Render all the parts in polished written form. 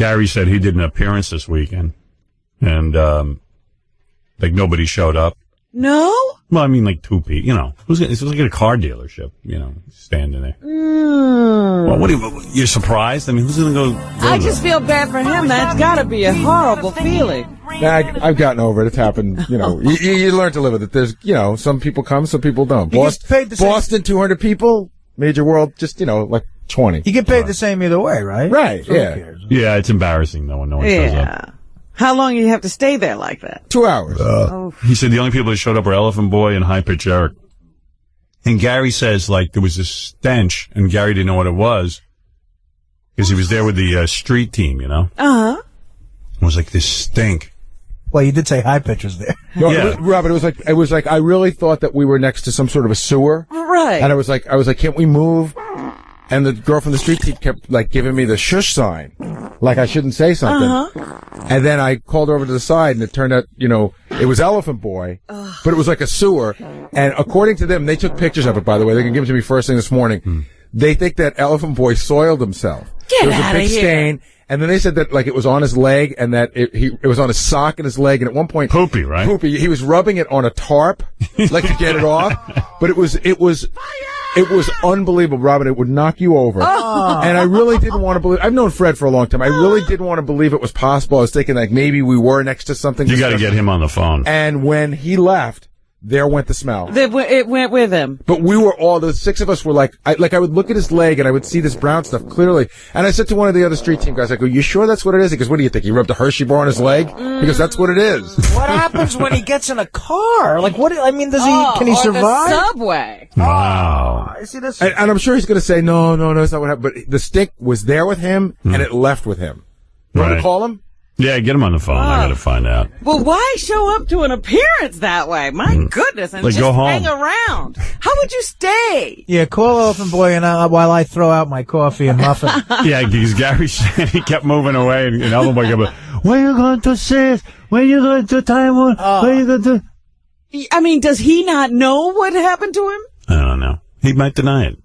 Gary said he did an appearance this weekend, and like nobody showed up. No? Well, I mean, like 2 people. You know, it was like at a car dealership. You know, standing there. Well, what you're surprised? I mean, who's going to go? I just feel bad for him. That's got to be a horrible feeling. Yeah, I've gotten over it. It's happened. You know, you learn to live with it. There's, you know, some people come, some people don't. Boston, 200 people. Major World, just, you know, like 20. You get paid the same either way, right? Right. So Yeah. Yeah, it's embarrassing though when no one shows up. How long do you have to stay there like that? 2 hours. He said the only people that showed up were Elephant Boy and High Pitch Eric. And Gary says, like, there was this stench, and Gary didn't know what it was, because he was there with the street team, you know? Uh-huh. It was like this stink. Well, you did say High Pitch was there. No, yeah. Robert, it was like, I really thought that we were next to some sort of a sewer. Right. And I was like, can't we move? And the girl from the street team kept, like, giving me the shush sign. Like I shouldn't say something. Uh-huh. And then I called over to the side, and it turned out, you know, it was Elephant Boy, but it was like a sewer. And according to them, they took pictures of it, by the way. They can give it to me first thing this morning. They think that Elephant Boy soiled himself. Get there was a outta big here. stain. And then they said that, like, it was on his leg, and that it was on his sock and his leg, and at one point... Poopy, right? Poopy. He was rubbing it on a tarp, like to get it off. But it was unbelievable, Robin. It would knock you over. Oh. And I really didn't want to believe... I've known Fred for a long time. I really didn't want to believe it was possible. I was thinking, like, maybe we were next to something. You got to get him on the phone. And when he left... There went the smell. It went with him. But we were all, the 6 of us were like, I would look at his leg and I would see this brown stuff clearly. And I said to one of the other street team guys, I go, you sure that's what it is? He goes, what do you think? He rubbed a Hershey bar on his leg? Because that's what it is. What happens when he gets in a car? Like, what, I mean, can he survive? The subway. Wow. I see this. And I'm sure he's going to say, no, that's not what happened. But the stink was there with him and it left with him. You want to call him? Yeah, get him on the phone. I got to find out. Well, why show up to an appearance that way? My goodness. And Like, just go home. hang around. How would you stay? Yeah, call Elephant Boy and while I throw out my coffee and muffin. Yeah, because Gary said he kept moving away, and Elephant Boy kept going, where you going to sit? Where you going to Taiwan? Where you going to... I mean, does he not know what happened to him? I don't know. He might deny it.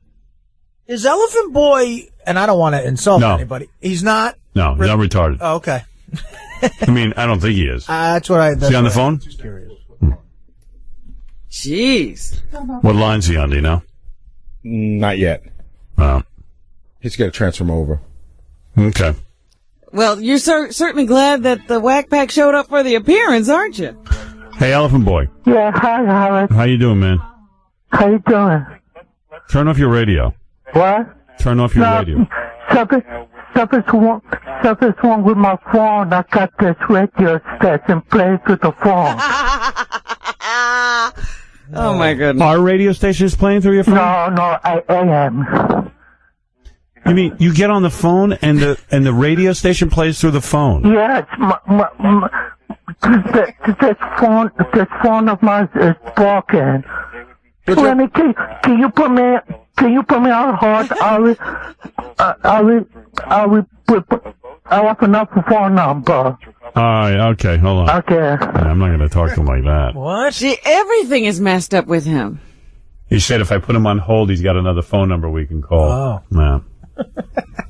Is Elephant Boy, and I don't want to insult anybody, he's not? No, he's not retarded. Oh, okay. I mean, I don't think he is. That's what I... Is he on the phone? Just curious. Jeez. What line's he on, do you know? Not yet. Oh. He's got to transfer him over. Okay. Well, you're certainly glad that the Whack Pack showed up for the appearance, aren't you? Hey, Elephant Boy. Yeah, hi, Howard. How you doing, man? How you doing? Turn off your radio. What? Turn off your radio. Something's wrong with my phone. I got this radio station playing through the phone. Oh, my goodness. Our radio station is playing through your phone? No, I am. You mean you get on the phone and the radio station plays through the phone? Yes, this phone of mine is broken. Lenny, can you put me on hold? I want another phone number. All right, okay, hold on. Okay. Yeah, I'm not going to talk to him like that. What? See, everything is messed up with him. He said if I put him on hold, he's got another phone number we can call. Oh. Yeah.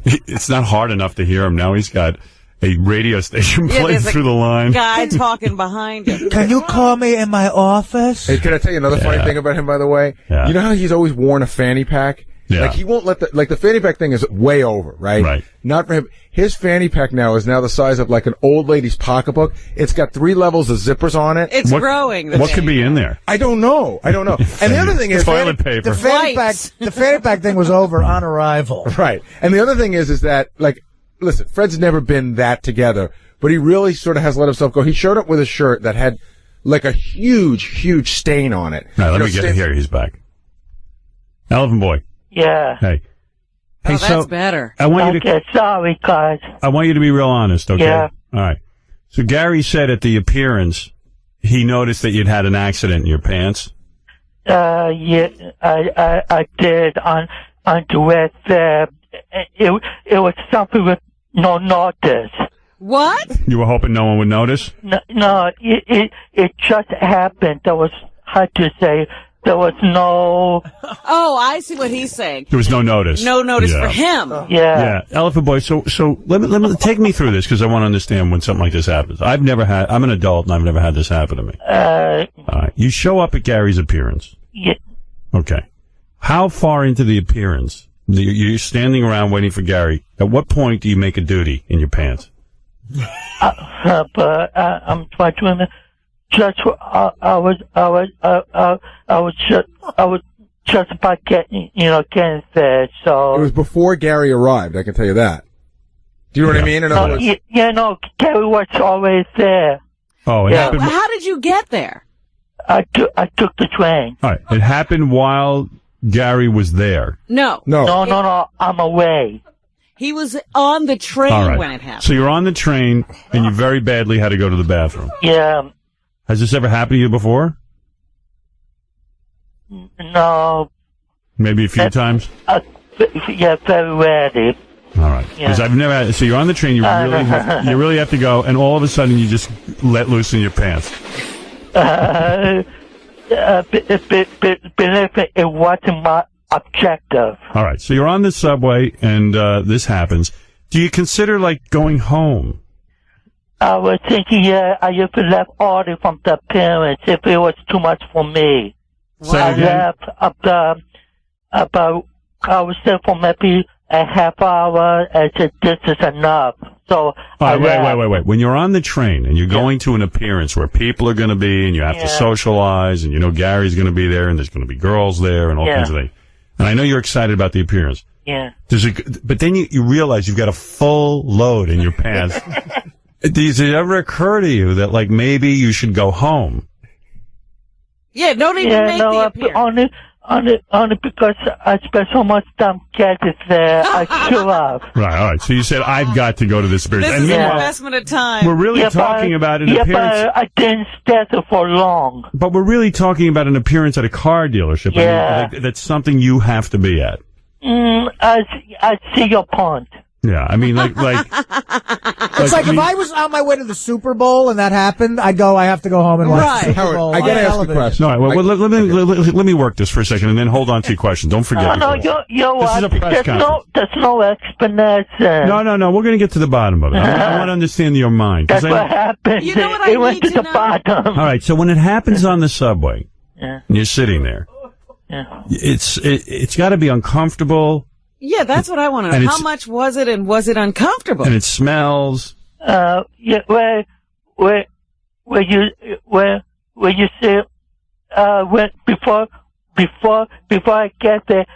It's not hard enough to hear him. Now he's got a radio station playing through the line. Guy talking behind him. Can you call me in my office? Hey, can I tell you another funny thing about him, by the way? Yeah. You know how he's always worn a fanny pack? Yeah. Like, he won't let the fanny pack thing is way over, right? Right. Not for him. His fanny pack now is now the size of like an old lady's pocketbook. It's got 3 levels of zippers on it. It's growing. What could be in there? I don't know. And the other thing is, toilet paper. The fanny pack thing was over on arrival. Right. And the other thing is that, like, listen, Fred's never been that together, but he really sort of has let himself go. He showed up with a shirt that had like a huge stain on it. All right, let me get here. He's back. Elephant Boy. Yeah. Hey. Oh, Hey, that's better. I want you to. Okay, sorry, guys. I want you to be real honest, okay? Yeah. All right. So Gary said at the appearance, he noticed that you'd had an accident in your pants. Yeah, I did on the red there. It was something with no notice. What? You were hoping no one would notice? No, it just happened. There was, how to say, there was no. Oh, I see what he's saying. There was no notice. No notice Yeah. for him. Yeah, Elephant Boy. So let me take me through this because I want to understand when something like this happens. I'm an adult and I've never had this happen to me. All right. You show up at Gary's appearance. Yeah. Okay. How far into the appearance? You're standing around waiting for Gary. At what point do you make a duty in your pants? But I'm trying to remember. Just I was just about getting there. So It was before Gary arrived. I can tell you that. Do you know what I mean? In other words, no, Gary was always there. Oh, it happened. How did you get there? I took the train. All right. It happened while Gary was there. No. No, I'm away. He was on the train All right. when it happened. So you're on the train and you very badly had to go to the bathroom. Yeah. Has this ever happened to you before? No. Maybe a few times? Yeah, very rarely. All right. Because I've never had, so you're on the train, you really have to go, and all of a sudden you just let loose in your pants. Believe me, it wasn't my objective. All right. So you're on the subway and this happens. Do you consider like going home? I was thinking, I used to left early from the parents if it was too much for me. Say I again? left I was there for maybe a half hour. I said, this is enough. So All right, wait. When you're on the train and you're going to an appearance where people are going to be and you have to socialize and you know Gary's going to be there and there's going to be girls there and all kinds of things. And I know you're excited about the appearance. Yeah. But then you realize you've got a full load in your pants. Does it ever occur to you that like maybe you should go home? Yeah, don't even make the appearance. Only because I spent so much time getting there, I should have. Right, all right. So you said, I've got to go to this appearance. This And is an meanwhile, investment of time. we're really talking about an appearance. But I didn't stay there for long. But we're really talking about an appearance at a car dealership. Yeah. I mean, that's something you have to be at. I see your point. Yeah, I mean, It's like if I was on my way to the Super Bowl and that happened, I'd go, I have to go home and watch the Super Howard, Bowl. I got to on ask a television. question. No, well, let me work this for a second and then hold on to your question. Don't forget. No, Nicole. you're This is a right. press conference. There's no explanation. No. We're going to get to the bottom of it. I want to understand your mind. 'Cause That's what happened. You know what I It went need to to the know? bottom. All right, so when it happens on the subway, Yeah. and you're sitting there, Yeah. it's got to be uncomfortable, Yeah, that's what I want to And know. How it's- much was it, and was it uncomfortable? and it smells. Yeah, where you say, when before I get there,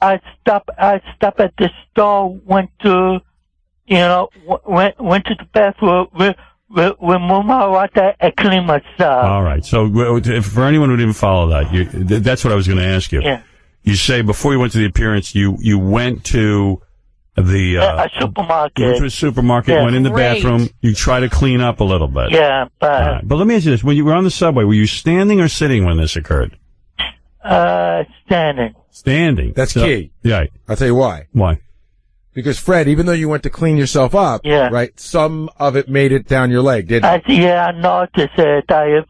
I stop at the store, went to the bathroom, remove my water, and clean myself. All right, so if, for anyone who didn't follow that, that's what I was going to ask you. Yeah. You say before you went to the appearance, you went to the A supermarket. You went to a supermarket, Yeah. went in the Great. bathroom, you try to clean up a little bit. Yeah, All right. But let me ask you this: when you were on the subway, were you standing or sitting when this occurred? Standing. Standing. That's key. Yeah. I'll tell you why. Why? Because Fred, even though you went to clean yourself up, right, some of it made it down your leg, didn't it? I noticed it. I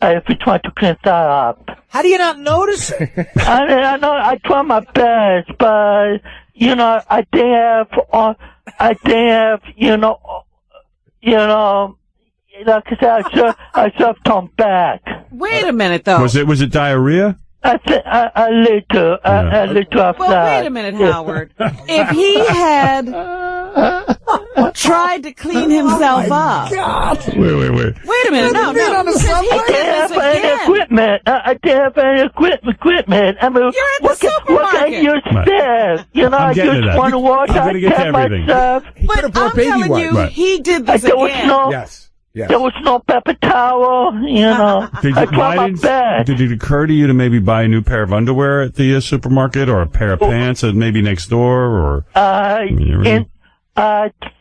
have been trying to clean that up. How do you not notice it? I know I try my best, but I didn't have, like I said, I should have turned back. Wait a minute, though. Was it diarrhea? I little of Well, that. wait a minute, Howard. If he had tried to clean himself up. Wait. Wait a minute, no. on a Since he subway? I did didn't this have any again. equipment. I didn't have any equipment. I mean, You're at the what can supermarket. you Right. say? I'm I getting to just that. want to watch. I'm gonna I get to kept everything. myself. He could But have brought I'm baby telling wipes. you, Right. he did this There was again. no. Yes. There was no paper towel, I tried my best. Did it occur to you to maybe buy a new pair of underwear at the supermarket or a pair of pants at maybe next door or?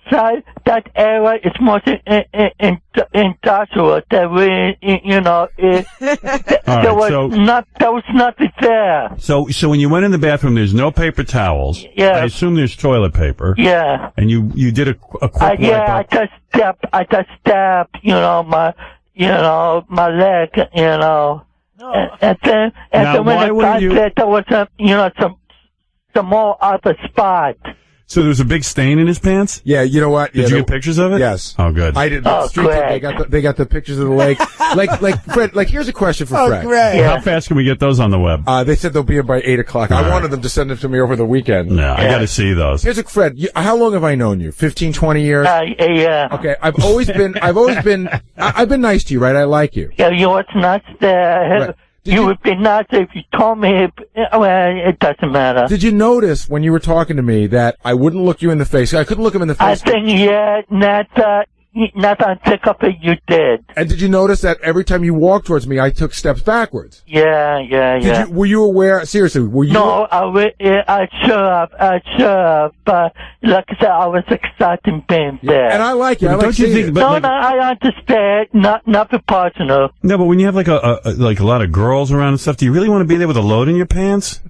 That area is mostly industrial. That there was nothing there. So when you went in the bathroom, there's no paper towels. Yeah. I assume there's toilet paper. Yeah. And you did a quick wipe I up. just stabbed, my leg, And then Now, when why the wouldn't guy you- said there was some more other spot. So there was a big stain in his pants? Yeah, you know what? Did you get pictures of it? Yes. Oh, good. I did. Oh, Street team, great. they got the pictures of the lake. like Fred. Like, here's a question for Oh, Fred. great. Yeah. How fast can we get those on the web? They said they'll be in by 8 o'clock. I wanted them to send them to me over the weekend. No, I got to see those. Here's a Fred. How long have I known you? 15, 20 years? Yeah. Okay. I've been nice to you, right? I like you. Yeah, you was not there. Right. Did You you- would be nice if you told me. Well, it doesn't matter. Did you notice when you were talking to me that I wouldn't look you in the face? I couldn't look him in the I face. think, not on pick up it, you did. And did you notice that every time you walked towards me, I took steps backwards? Yeah. Were you aware? Seriously, were you? No, I should have, but like I said, I was excited being there. And I like you. I But like don't you seeing think? it. But no, like, I understand. Nothing personal. no, but when you have like a lot of girls around and stuff, do you really want to be there with a load in your pants?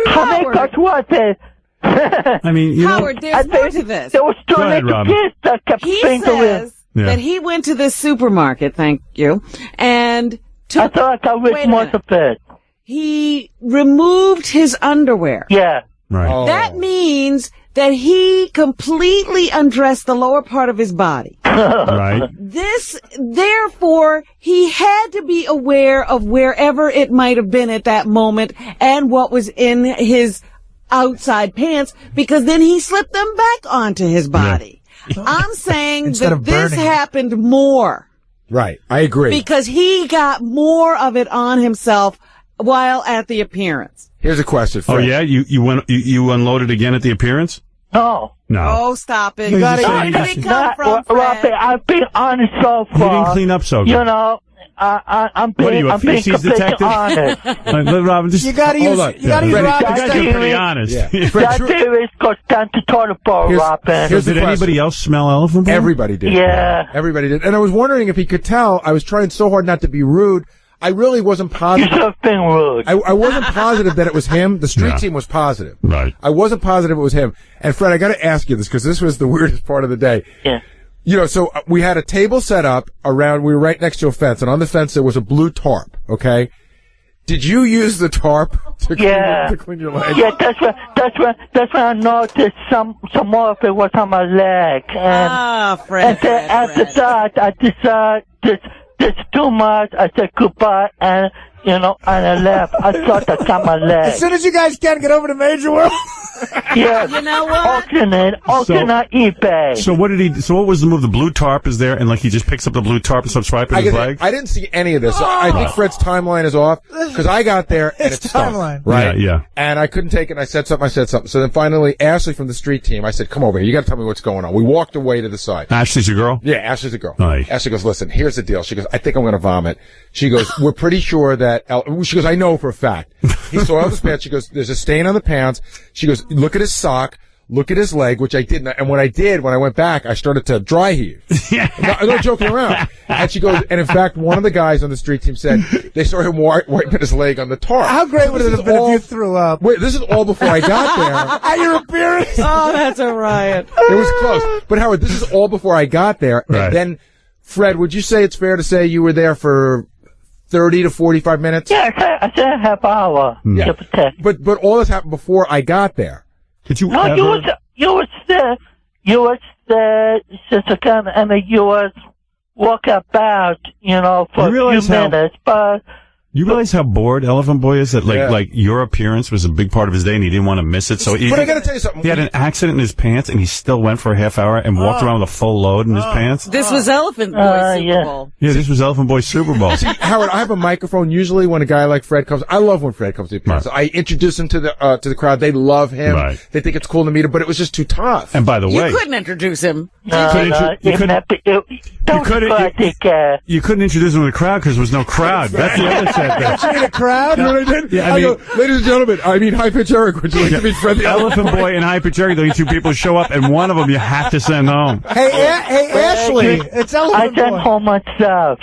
How many guys was it? I mean, you know, Howard, there's more to this. There was two Go ahead, little Robin. kids that kept He fingering. says Yeah. that he went to this supermarket, thank you, and I took, thought I Wait was a most minute. of it. he removed his underwear. Yeah. right? Oh. That means that he completely undressed the lower part of his body. Right. Therefore, he had to be aware of wherever it might have been at that moment and what was in his outside pants, because then he slipped them back onto his body. I'm saying Instead that of this burning. happened more Right. I agree. because he got more of it on himself while at the appearance. Here's a question. Oh Fred. yeah, you unloaded again at the appearance? No. No. Oh, stop it. You Where gotta- did it come from, Robbie, Fred? I've been honest so You far. didn't clean up so good. You know, I'm What are being, you, a I'm being feces completely detective? honest. Let Robin, just You gotta Hold use, on. you gotta Yeah. use Ready? Robin's the guys are technique. pretty honest. Yeah. Fred, That theory goes down to toilet bowl, Here's- Robin. here's- Did the question. anybody else smell elephant boy? Everybody did. Yeah. Everybody did. And I was wondering if he could tell. I was trying so hard not to be rude. I really wasn't You positive. should have been rude. I wasn't positive that it was him. The street Yeah. team was positive. Right. I wasn't positive it was him. And Fred, I got to ask you this because this was the weirdest part of the day. Yeah. You know, so we had a table set up around, we were right next to a fence, and on the fence there was a blue tarp, okay? Did you use the tarp to clean your leg? Yeah, that's when I noticed some more of it was on my leg. And, Ah, and Fred, then Fred, after Fred. that, I decided this too much. I said goodbye and, and I left. I thought I got my leg. As soon as you guys can get over to Major World. Yeah. You know what? Auction on eBay. So what did he? So what was the move? The blue tarp is there, and like he just picks up the blue tarp and starts swiping his leg. I didn't see any of this. I think Fred's timeline is off because I got there and His it stunk, timeline. right? Yeah. And I couldn't take it. And I said something. So then finally, Ashley from the street team, I said, "Come over here. You got to tell me what's going on." We walked away to the side. Ashley's your girl. Yeah, Ashley's a girl. Aye. Ashley goes, "Listen, here's the deal." She goes, "I think I'm going to vomit." She goes, "We're pretty sure that." She goes, "I know for a fact." He soiled his pants. She goes, "There's a stain on the pants." She goes, "Look at his sock. Look at his leg," which I did. And when I did, when I went back, I started to dry heave. I'm not joking around. And she goes, and in fact, one of the guys on the street team said they saw him wiping his leg on the tarp. How great would it have been if you threw up? Wait, this is all before I got there. At your appearance? Oh, that's a riot. It was close. But Howard, this is all before I got there. Right. And then, Fred, would you say it's fair to say you were there for 30 to 45 minutes? Yeah, I said a half hour. Yeah. Give or take. But all this happened before I got there. Did you No, ever? you was there since I come. I mean, you was walk about, for You a realize few how- minutes, but You realize how bored Elephant Boy is? That Yeah. like your appearance was a big part of his day, and he didn't want to miss it. So But I got to tell you something. he had an accident in his pants, and he still went for a half hour and walked around with a full load in his pants. This was Elephant Boy Super yeah. Bowl. Yeah, this was Elephant Boy Super Bowl. Howard, I have a microphone. Usually, when a guy like Fred comes, I love when Fred comes to the appearance. Right. I introduce him to the crowd. They love him. Right. They think it's cool to meet him. But it was just too tough. And by the You way, couldn't introduce him. You couldn't introduce him to the crowd because there was no crowd. That's the other sad thing. In a crowd, you know what I did? Yeah, I I mean- go, ladies and gentlemen, High Pitch Eric, would you like to meet Fred the Elephant Boy and Hyper Cherry, the only two people show up, and one of them you have to send home. Hey, Ashley, it's I Elephant sent Boy. home myself.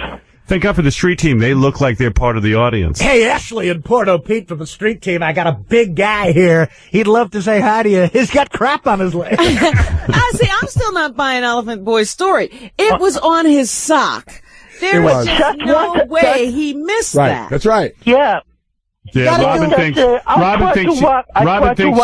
Thank God for the street team. They look like they're part of the audience. Hey, Ashley and Porto Pete from the street team. I got a big guy here. He'd love to say hi to you. He's got crap on his leg. I see. I'm still not buying Elephant Boy's story. It was on his sock. There It was was. just That's no what- way he missed Right. that. That's right. Yeah. Yeah, Robin thinks Robin thinks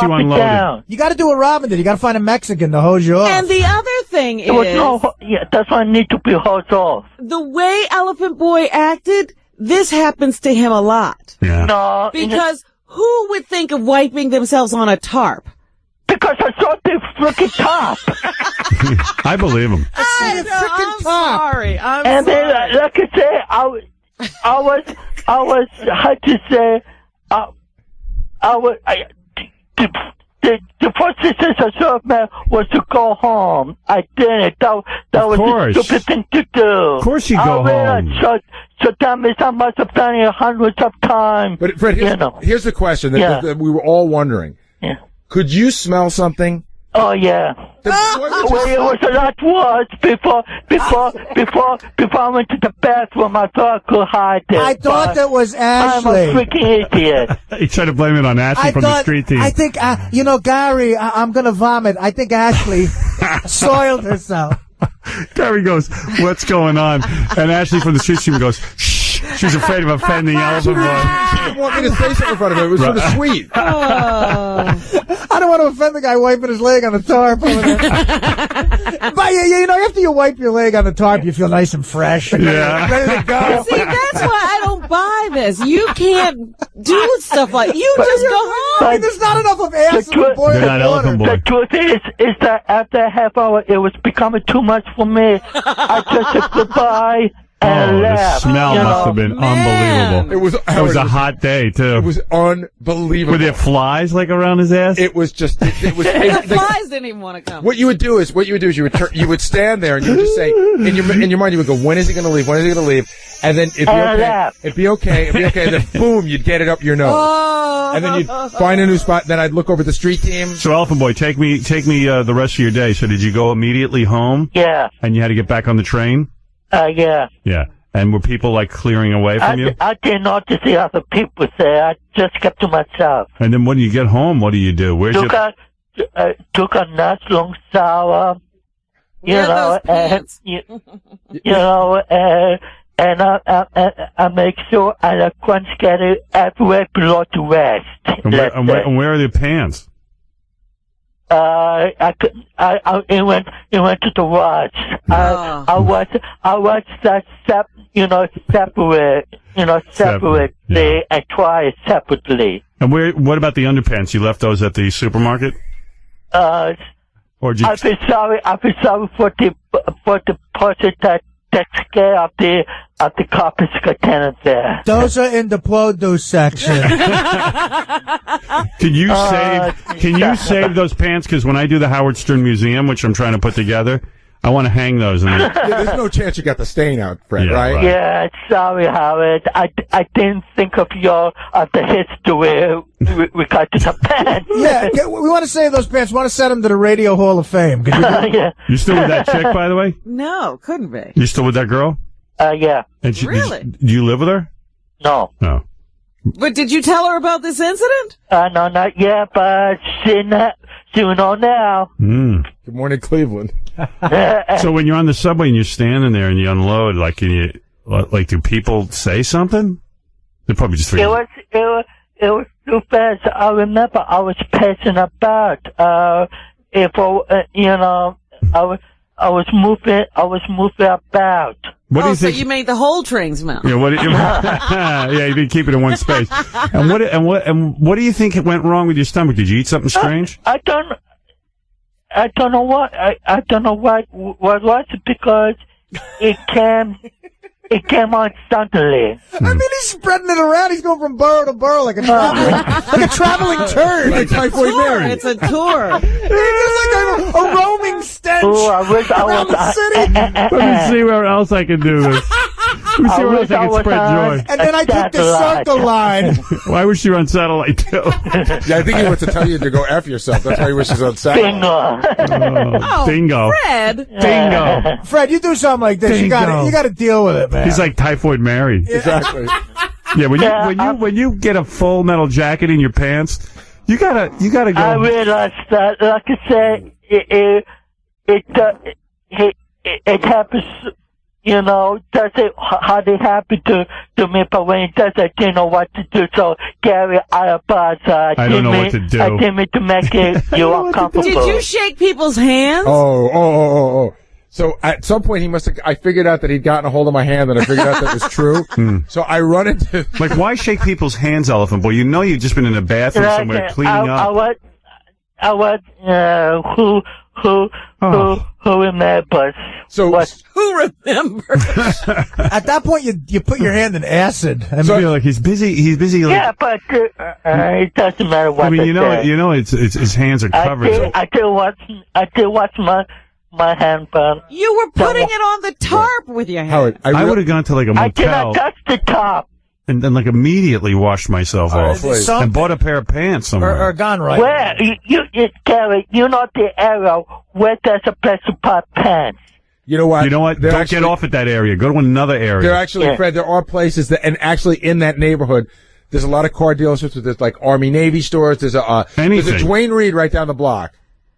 you unloaded. Down. You got to do what Robin did. You got to find a Mexican to hose you off. And the other thing There was is, yeah, that's why I need to be hosed off. the way Elephant Boy acted, this happens to him a lot. Yeah. No, Because who would think of wiping themselves on a tarp? because I saw the freaking top. I believe him. I'm sorry. I'm And then, sorry. like I say, I was, how to say, the first decision I saw man was to go home. I didn't. That was course. the stupid thing to do. Of course you go home. So that means I must have done it hundreds of times. But Fred, here's the question that we were all wondering. Yeah. Could you smell something? Oh yeah. Well, it was a lot worse before I went to the bathroom. I thought I could hide it. I thought that was I'm a Ashley. freaking idiot. He tried to blame it on Ashley from the street team. I think, Gary, I'm going to vomit. I think Ashley soiled herself. Gary goes, "What's going on?" And Ashley from the street team goes, "Shh." She's afraid of offending Elephant Boy. She didn't want me to say something in front of her. It was sort of sweet. I don't want to offend the guy wiping his leg on the tarp. But after you wipe your leg on the tarp, you feel nice and fresh. Yeah. Ready to go. See, that's why I don't buy this. You can't do stuff like you just go home. I mean, there's not enough of ass in the boiling They're not water. Elephant Boy. The truth is that after a half hour, it was becoming too much for me. I just said goodbye and Oh, the left. smell must have been unbelievable. It was a hot day too. It was unbelievable. Were there flies like around his ass? It was just. It was. The flies didn't even want to come. What you would do is you would stand there and you would just say in your mind you would go, when is he going to leave? When is he going to leave? And then it'd be okay. And then boom, you'd get it up your nose. Oh. And then you'd find a new spot. Then I'd look over the street team. So Elephant Boy, take me the rest of your day. So did you go immediately home? Yeah. And you had to get back on the train? Yeah. Yeah. And were people like clearing away from you? I didn't know to see other people there. I just kept to myself. And then when you get home, what do you do? Took a nice long shower. Wear those pants. And I make sure I crunch get it everywhere below the waist. And where are the pants? It went to the wash. I was that separate. And try it separately. And what about the underpants? You left those at the supermarket? Or did you... I feel sorry for the person that takes care of the carpet tenant there. Those are in the produce section. Can you save those pants? Because when I do the Howard Stern Museum, which I'm trying to put together, I want to hang those. There's no chance you got the stain out, Fred, right? Yeah, sorry, Howard. I didn't think of the history regard to the pants. Yeah, we want to save those pants. We want to send them to the Radio Hall of Fame. Could you do Yeah. You still with that chick, by the way? No, couldn't be. You still with that girl? Yeah. And Really? Do you live with her? No. No. But did you tell her about this incident? No, not yet, but she will know now. Mm. Good morning, Cleveland. So when you're on the subway and you're standing there and you unload, do people say something? They probably just forget. It was too fast. I remember I was pacing about. I was moving about. What do you so think? you made the whole train smell. Yeah, yeah, you didn't keep it in one space. And what do you think went wrong with your stomach? Did you eat something strange? I don't know what. I don't know what was it, because it came on suddenly. I mean, he's spreading it around. He's going from borough to borough like a traveling turd. Like Typhoid Mary. It's a tour. It's like a roaming stench Oh, I wish I around was. the city. Let me see where else I can do this. Let me see where else I can spread joy. And then I took the circle line. Why was you on satellite too? Yeah, I think he wants to tell you to go F yourself. That's why he wishes on Saturday. Bingo. Oh, dingo. Fred. Dingo. Fred, you do something like this. You Dingo. got to deal with it, man. He's like Typhoid Mary. Exactly. Yeah, when you get a full metal jacket in your pants, you gotta go. I realized that, like I said, it happens doesn't hardly happen to me, but when it does, I didn't know what to do. So, Gary, I apologize. I don't know what to do. I didn't mean to make you uncomfortable. Did you shake people's hands? Oh. So at some point I figured out that he'd gotten a hold of my hand and I figured out that was true. So I run into... Like, why shake people's hands, Elephant Boy? You know you've just been in a bathroom somewhere cleaning up. Who remembers? So Who remembers? At that point, you put your hand in acid. I So like he's busy. He's busy. Like, Yeah, but it doesn't matter what I mean, they you know, say. it's his hands are covered. I did watch my hand burn. You were putting it on the tarp with your hand. Howard, I would have gone to like a I did motel not touch the top. and then like immediately washed myself off please. and bought a pair of pants somewhere. or gone right. Where Gary, you know the area where there's a place to put pants. you know what? Don't get off at that area. Go to another area. There actually, Fred, there are places that, and actually in that neighborhood, there's a lot of car dealerships. There's like Army Navy stores. There's a Dwayne Reed right down the block.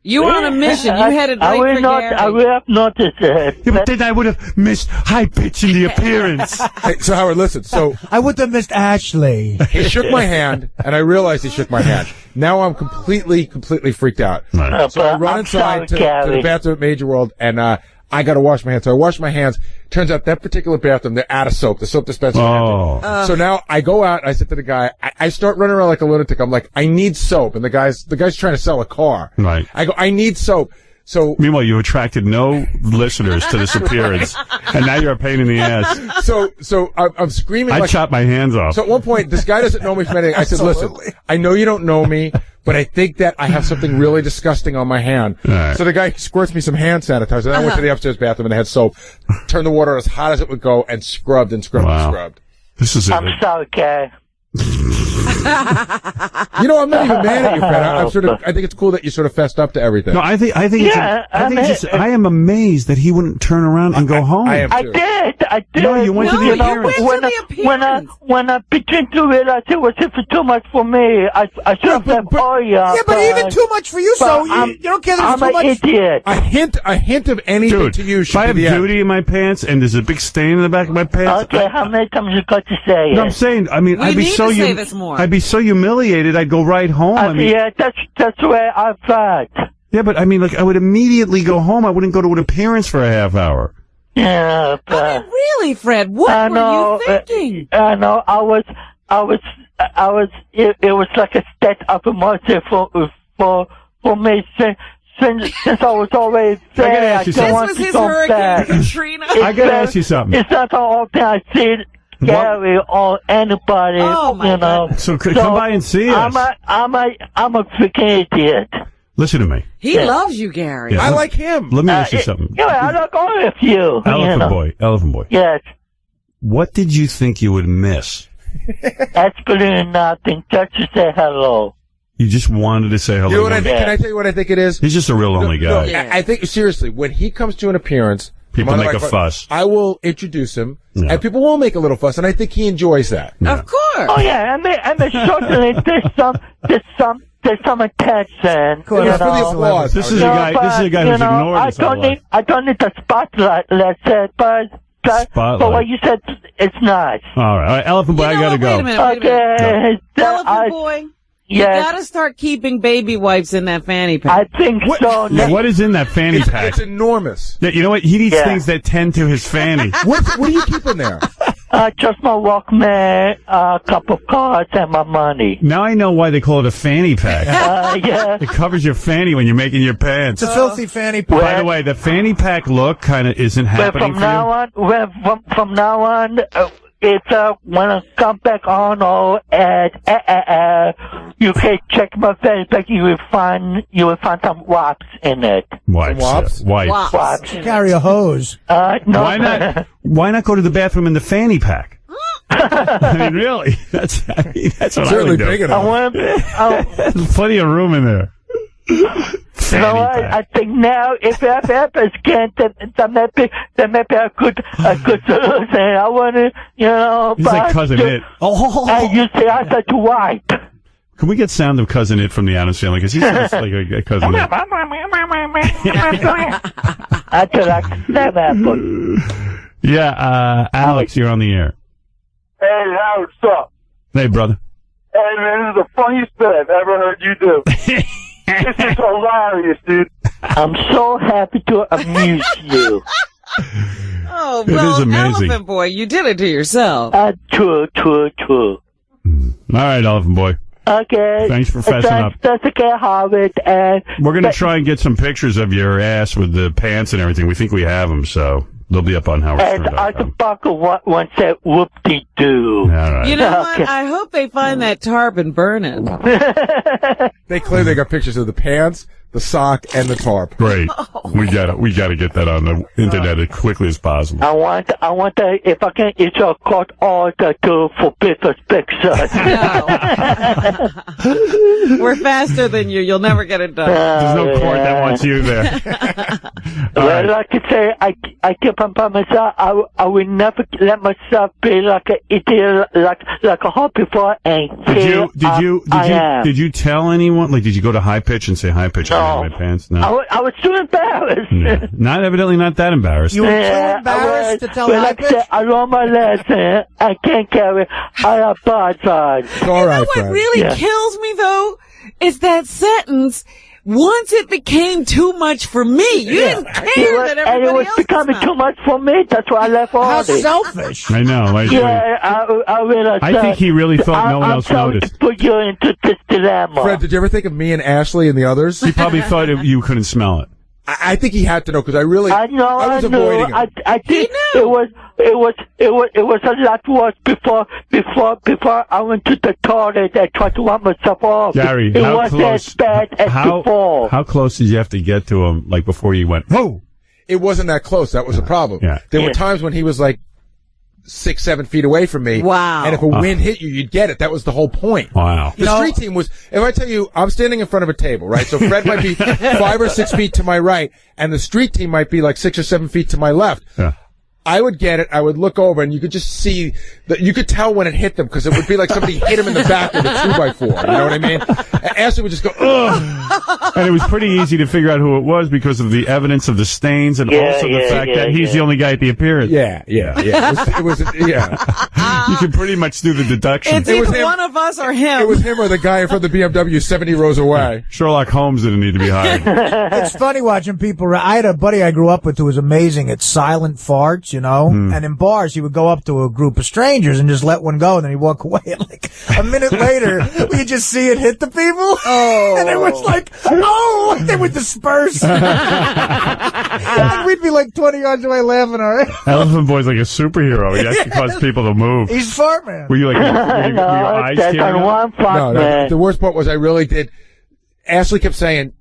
You were on a mission. You headed right for Gary. I will have noticed it. Yeah, but then I would have missed high pitch in the appearance. Hey, so Howard, listen. So I would have missed Ashley. he shook my hand, and I realized he shook my hand. Now I'm completely freaked out. Right. So I run inside to the bathroom at Major World, and I got to wash my hands. So I wash my hands. Turns out that particular bathroom, they're out of soap. The soap dispenser. Oh. So now I go out. I said to the guy, I start running around like a lunatic. I'm like, I need soap, and the guy's trying to sell a car. Right. I go, I need soap. So Meanwhile, you attracted no listeners to this appearance, and now you're a pain in the ass. so I'm screaming. I chopped my hands off. So at one point, this guy doesn't know me from anything. I said, listen, I know you don't know me, but I think that I have something really disgusting on my hand. Right. So the guy squirts me some hand sanitizer. Then I went to the upstairs bathroom and they had soap. Turned the water as hot as it would go and scrubbed and scrubbed and scrubbed. This is I'm sorry, Gary. You know, I'm not even mad at you, Fred. I think it's cool that you sort of fessed up to everything. No, I think I am amazed that he wouldn't turn around and go home. I am too. I did. No, you went to the appearance. When I began to realize it was too much for me, I should have left Oya. Yeah, but even too much for you, so you don't care that it's too much. I'm an idiot. A hint of anything Dude, to you if should I have be the end. duty in my pants and there's a big stain in the back of my pants. Okay, how many times you got to say it? No, I'm saying, I mean, We I'd be need so to say this more. I'd be so humiliated. I'd go right home. I mean, yeah, that's where I thought. yeah, but I mean, like, I would immediately go home. I wouldn't go to an appearance for a half hour. Yeah, I mean, really, Fred, what I were know, you thinking? I know. I was. It was like a state of emotion for me since I was always there. I gotta ask you This something. want was to his go Hurricane back. Katrina. I gotta ask you something. It's not the whole thing I see Gary or anybody. Oh, my you know. God. So come by and see us. I'm a freaking idiot. Listen to me. He loves you, Gary. Yeah. I like him. Let me ask you something. Yeah, I don't go with you. Elephant boy. Yes. What did you think you would miss? Absolutely nothing. Just to say hello. You just wanted to say hello. You know what I think? Can I tell you what I think it is? He's just a real lonely guy. Yeah. I think, seriously, when he comes to an appearance, People make a fuss. I will introduce him, Yeah. and people will make a little fuss, and I think he enjoys that. Of course. Oh yeah, and certainly there's some attention. Cool, you it's for the know. applause. This is a No, guy. This is a guy but, who's you know, ignored his whole life. I don't need the spotlight, let's say, but Spotlight. what you said, it's nice. All right, Elephant boy, You I know gotta what? go. Wait a minute. Okay. Elephant boy, you Yes. gotta start keeping baby wipes in that fanny pack. I think so. Yeah, what is in that fanny pack? It's enormous. Yeah, you know what? He needs Yeah. things that tend to his fanny. What do you keep in there? Just my Walkman, a couple of cards, and my money. Now I know why they call it a fanny pack. Yeah. It covers your fanny when you're making your pants. It's a filthy fanny pack. By the way, the fanny pack look kind of isn't But happening from for now on, from now on, it's when I come back on, you can check my face, but you will find some wops in it. you. Wipes. Wops? Wipes. Wops. Carry a hose. No. Why not? Why not go to the bathroom in the fanny pack? I mean, really? That's what Certainly I would do. big I enough. want. There's plenty of room in there. You know what? I think now, if that happens again, that may be a good solution. I want to, you know. He's like Cousin It. And you say I said to wipe. Can we get sound of Cousin It from the Addams Family? Because he sounds like a Cousin It. I feel like that happened. Yeah, Alex, you're on the air. Hey, Howard, what's up? Hey, brother. Hey, man, this is the funniest bit I've ever heard you do. This is hilarious, dude. I'm so happy to amuse you. Oh, It well, is amazing. Elephant Boy, you did it to yourself. True. All right, Elephant Boy. Okay. Thanks for fessing up. That's okay, Howard. And We're going to try and get some pictures of your ass with the pants and everything. We think we have them, so they'll be up on I howardstern.com. can buckle once that whoop-de-doo. All right. You know what? I hope they find that tarp and burn it. They clearly got pictures of the pants, the sock, and the tarp. Great. We got to get that on the internet as quickly as possible. I want to, if I can, it's a court order to forbid the pictures. No. We're faster than you. You'll never get it done. There's no court that wants you there. Well, like I say, I keep on by myself. I will never let myself be like an idiot, like a hot before. And Did you tell anyone? Like, did you go to High Pitch and say, High Pitch, I got my pants? No. I was too embarrassed. Yeah. Evidently not that embarrassed. You were too embarrassed to tell High Pitch? I lost my legs, and I can't carry. I apologize. All right, What Fred. really kills me, though, is that sentence. Once it became too much for me, you didn't care that everybody and it was else becoming smelled. too much for me. That's why I left How already. selfish. I know. Like, I think he really thought no one else noticed. To put you into this dilemma. Fred, did you ever think of me and Ashley and the others? He probably thought you couldn't smell it. I think he had to know because I was knew. avoiding him. I think it was a lot worse before I went to the toilet and tried to wipe myself off. Gary, it how wasn't close? as bad as before. How close did you have to get to him? Like before you went, whoa. It wasn't that close. That was the problem. Yeah. There were times when he was like 6-7 feet away from me. Wow. And if a wind hit you, you'd get it. That was the whole point. Wow. The street team was, if I tell you, I'm standing in front of a table, right? So Fred might be 5 or 6 feet to my right, and the street team might be like 6 or 7 feet to my left. Yeah. I would get it. I would look over, and you could just see that you could tell when it hit them because it would be like somebody hit him in the back with a 2x4. You know what I mean? And Ashley would just go, ugh. And it was pretty easy to figure out who it was because of the evidence of the stains and also the fact that he's the only guy at the appearance. Yeah. It was You can pretty much do the deduction. It's either one of us or him. It was him or the guy in front of the BMW 70 rows away. Sherlock Holmes didn't need to be hired. It's funny watching people. I had a buddy I grew up with who was amazing at silent farts, you know, and in bars he would go up to a group of strangers and just let one go, and then he'd walk away. And like a minute later, we just see it hit the people. Oh, and it was like, oh, they would disperse. And we'd be like 20 yards away laughing. All right, Elephant Boy's like a superhero. He actually caused people to move. he's fart man. Were you like, were your eyes that's tearing on up? one part, No, man. the worst part was I really did. Ashley kept saying,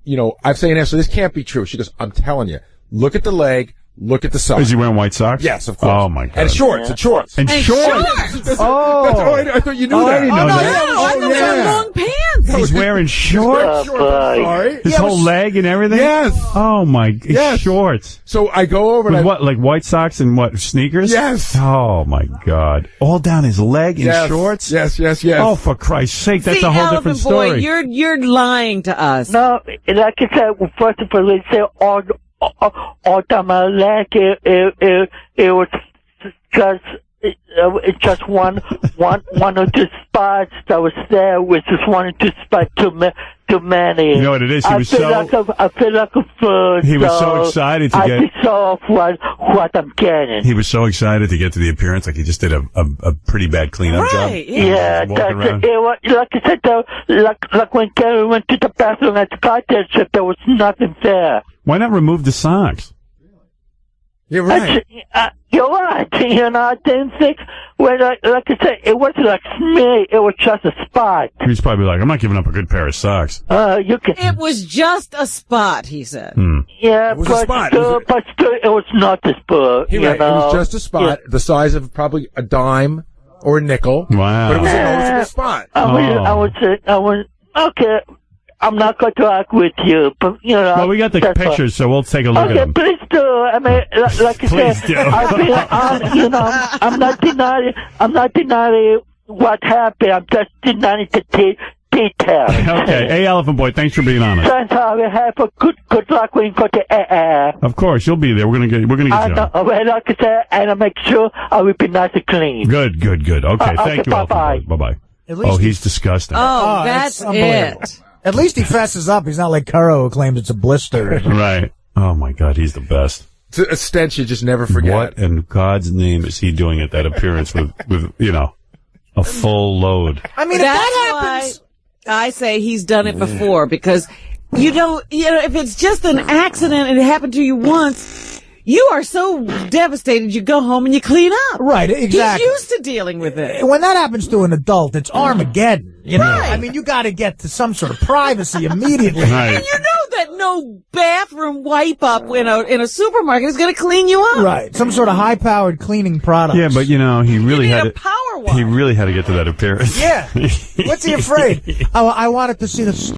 I'm saying, Ashley, this can't be true. She goes, I'm telling you, look at the leg, look at the sock. Is he wearing white socks? Yes, of course. Oh, my God. And shorts, and shorts. And shorts. I thought you knew that. I didn't know that. I thought they were long pants. He's wearing shorts. Sorry. His whole leg and everything? Yes. Oh, my. Yes. Shorts. So I go over With and what, like white socks and what, sneakers? Yes. Oh, my God. All down his leg in shorts? Yes. Oh, for Christ's sake, that's See, a whole Elephant different story. Boy, you're lying to us. No, like I said, first of all, they say all down my leg, it was just one or two spots that was there, which is one or two spots too many. You know what it is? I feel like a fool. He was so excited to I get. can show off what I'm getting. He was so excited to get to the appearance, like he just did a pretty bad cleanup job. Right, Yeah, Walking that's around. it. Was, like I said, though, like when Gary went to the bathroom at the car dealership, there was nothing there. Why not remove the socks? You're right. You're right. I didn't think. Well, like I said, it wasn't like smear. It was just a spot. He's probably like, I'm not giving up a good pair of socks. You can. It was just a spot, he said. Yeah, It was a but spot. still, it was not a spot. It was just a spot the size of probably a dime or a nickel. Wow. But it was a noticeable spot. I was okay. I'm not going to argue with you, but Well, we got the that's pictures, so we'll take a look at Okay, them. please do. I mean, like I Please said, do. I'm not denying what happened. I'm just denying the details. Okay. Hey, Elephant Boy, thanks for being honest. Santa, I will have a good luck when you go to air. Of course, you'll be there. We're gonna get you on. Well, like I said, and I'll make sure I will be nice and clean. Good. Okay, thank you, bye-bye. Elephant Boy. Bye-bye. At least He's disgusting. Oh, that's that's unbelievable. it. At least he fesses up. He's not like Curro who claims it's a blister. Right. Oh, my God, he's the best. It's a stench you just never forget. What in God's name is he doing at that appearance with a full load? I mean, if That's that happens... why I say he's done it before, because if it's just an accident and it happened to you once, you are so devastated you go home and you clean up. Right, exactly. He's used to dealing with it. When that happens to an adult, it's Armageddon. You know? Right. I mean, you got to get to some sort of privacy immediately. Right. And you know that no bathroom wipe up in a supermarket is going to clean you up. Right. Some sort of high-powered cleaning product. Yeah, but he really You need had a to. power wash. He really had to get to that appearance. Yeah. What's he afraid? I wanted to see the